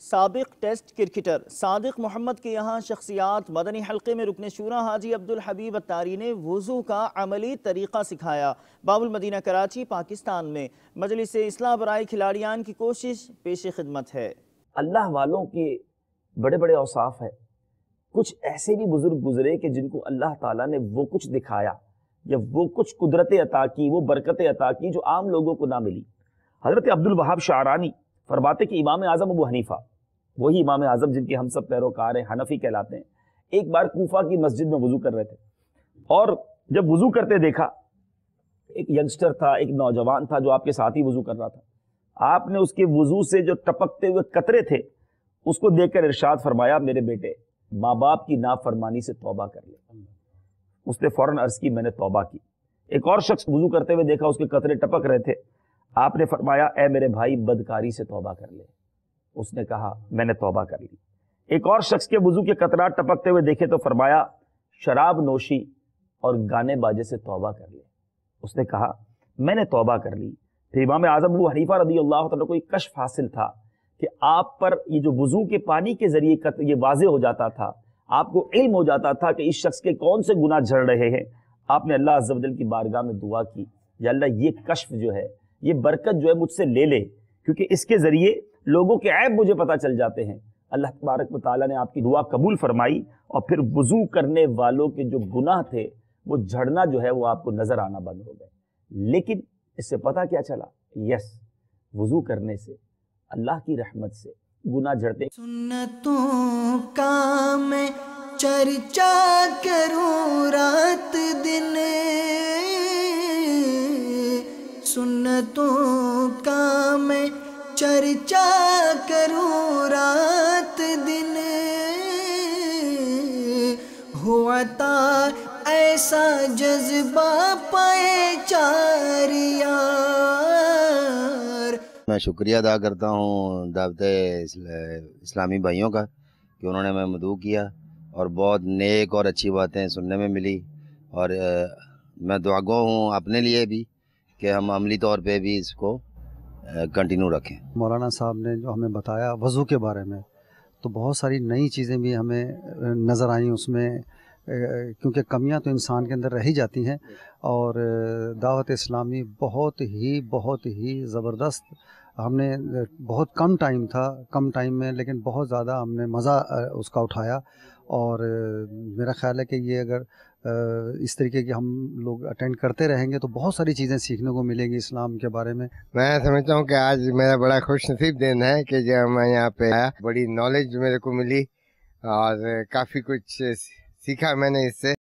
سابق test cricketer صادق محمد کے یہاں شخصیات مدنی حلقے میں رکن شورا حاجی عبدالحبیب اتاری نے وضو کا عملی طریقہ سکھایا۔ باب المدینہ کراچی پاکستان میں مجلس اصلاح برائے کھلاڑیان کی کوشش پیش خدمت ہے۔ اللہ والوں کے بڑے بڑے اوصاف ہیں۔ کچھ ایسے بھی بزرگ گزرے کہ جن کو اللہ تعالیٰ نے وہ کچھ دکھایا یا وہ کچھ قدرت عطا کی، وہ برکت عطا کی جو عام لوگوں کو نہ ملی۔ حضرت عبدالوہاب شعرانی فرماتے کہ امام اعظم ابو حنیفہ، وہی امام اعظم جن کے ہم سب پیروکار ہیں، حنفی کہلاتے ہیں، ایک بار کوفہ کی مسجد میں وضو کر رہے تھے، اور جب وضو کرتے دیکھا ایک ینگسٹر تھا، ایک نوجوان تھا جو آپ کے ساتھ ہی وضو کر رہا تھا۔ آپ نے اس کے وضو سے جو ٹپکتے ہوئے قطرے تھے اس کو دیکھ کر ارشاد فرمایا، میرے بیٹے ماں باپ کی نافرمانی سے توبہ کر لے۔ اس نے فوراً عرض کی، میں نے توبہ کی۔ ایک اور شخص وضو کرتے ہوئے دیکھا، اس کے قطرے ٹپک رہے تھے، آپ نے فرمایا، اے میرے بھائی بدکاری سے توبہ کر لے۔ اس نے کہا، میں نے توبہ کر لی۔ ایک اور شخص کے وضو کے قطرات ٹپکتے ہوئے دیکھے تو فرمایا، شراب نوشی اور گانے باجے سے توبہ کر لے۔ اس نے کہا، میں نے توبہ کر لی۔ پھر امام اعظم ابو حنیفہ رضی اللہ تعالیٰ کو ایک کشف حاصل تھا کہ آپ پر یہ جو وضو کے پانی کے ذریعے یہ واضح ہو جاتا تھا، آپ کو علم ہو جاتا تھا کہ اس شخص کے کون سے گناہ جھڑ رہے ہیں۔ آپ نے اللہ عز و جل کی بارگاہ میں دعا کی، یا اللہ یہ کشف جو ہے، یہ برکت جو ہے مجھ سے لے لے، کیونکہ اس کے ذریعے لوگوں کے عیب مجھے پتہ چل جاتے ہیں۔ اللہ تبارک و تعالیٰ نے آپ کی دعا قبول فرمائی، اور پھر وضو کرنے والوں کے جو گناہ تھے وہ جھڑنا جو ہے وہ آپ کو نظر آنا بند ہو گئے۔ لیکن اس سے پتہ کیا چلا؟ یس، وضو کرنے سے اللہ کی رحمت سے گناہ جھڑتے۔ سنتوں کا میں چرچا کروں رات دن، سنتوں کا میں چرچا کروں رات دن، ہوا تا ایسا جذبہ پائے چار یار۔ میں شکریہ ادا کرتا ہوں دعوت اسلامی بھائیوں کا کہ انہوں نے ہمیں مدعو کیا، اور بہت نیک اور اچھی باتیں سننے میں ملی، اور میں دعاگو ہوں اپنے لیے بھی کہ ہم عملی طور پہ بھی اس کو کنٹینیو رکھیں۔ مولانا صاحب نے جو ہمیں بتایا وضو کے بارے میں، تو بہت ساری نئی چیزیں بھی ہمیں نظر آئیں اس میں، کیونکہ کمیاں تو انسان کے اندر رہ ہی جاتی ہیں، اور دعوت اسلامی بہت ہی زبردست، ہم نے بہت کم ٹائم میں لیکن بہت زیادہ ہم نے مزہ اس کا اٹھایا، اور میرا خیال ہے کہ یہ اگر اس طریقے کی ہم لوگ اٹینڈ کرتے رہیں گے تو بہت ساری چیزیں سیکھنے کو ملیں گی اسلام کے بارے میں۔ میں سمجھتا ہوں کہ آج میرا بڑا خوش نصیب دن ہے کہ جب میں یہاں پہ آیا، بڑی نالج میرے کو ملی اور کافی کچھ سیکھا میں نے اس سے۔